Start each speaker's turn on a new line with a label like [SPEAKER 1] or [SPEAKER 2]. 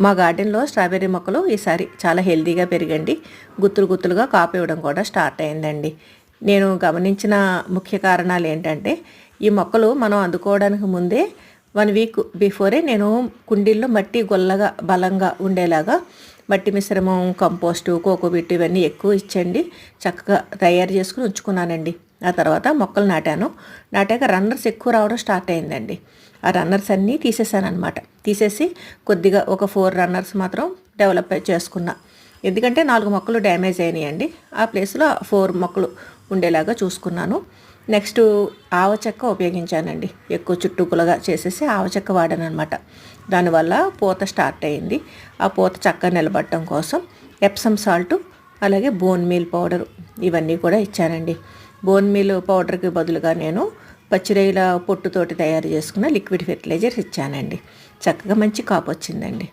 [SPEAKER 1] మా గార్డెన్లో స్ట్రాబెర్రీ మొక్కలు ఈసారి చాలా హెల్తీగా పెరిగండి. గుత్తులు గుత్తులుగా కాపు ఇవ్వడం కూడా స్టార్ట్ అయిందండి. నేను గమనించిన ముఖ్య కారణాలు ఏంటంటే, ఈ మొక్కలు మనం అందుకోవడానికి ముందే 1 వీక్ బిఫోరే నేను కుండీల్లో మట్టి గొల్లగా బలంగా ఉండేలాగా మట్టి మిశ్రమం, కంపోస్టు, కోకోబిట్ ఇవన్నీ ఎక్కువ ఇచ్చండి చక్కగా తయారు చేసుకుని ఉంచుకున్నానండి. ఆ తర్వాత మొక్కలు నాటాక రన్నర్స్ ఎక్కువ రావడం స్టార్ట్ అయిందండి. ఆ రన్నర్స్ అన్నీ తీసేసానమాట. తీసేసి కొద్దిగా ఒక 4 రన్నర్స్ మాత్రం డెవలప్ చేసుకున్నా. ఎందుకంటే 4 మొక్కలు డ్యామేజ్ అయినాయండి. ఆ ప్లేస్లో 4 మొక్కలు ఉండేలాగా చూసుకున్నాను. నెక్స్ట్ ఆవచెక్క ఉపయోగించానండి. ఎక్కువ చుట్టుకులగా చేసేసి ఆవచెక్క వాడాను అనమాట. దానివల్ల పూత స్టార్ట్ అయింది. ఆ పూత చక్కగా నిలబడటం కోసం ఎప్సమ్ సాల్ట్, అలాగే బోన్ మీల్ పౌడరు ఇవన్నీ కూడా ఇచ్చానండి. బోన్ మీల్ పౌడర్కి బదులుగా నేను పచ్చిరొయ్యల పొట్టుతోటి తయారు చేసుకున్న లిక్విడ్ ఫెర్టిలైజర్స్ ఇచ్చానండి. చక్కగా మంచి కాపు వచ్చిందండి.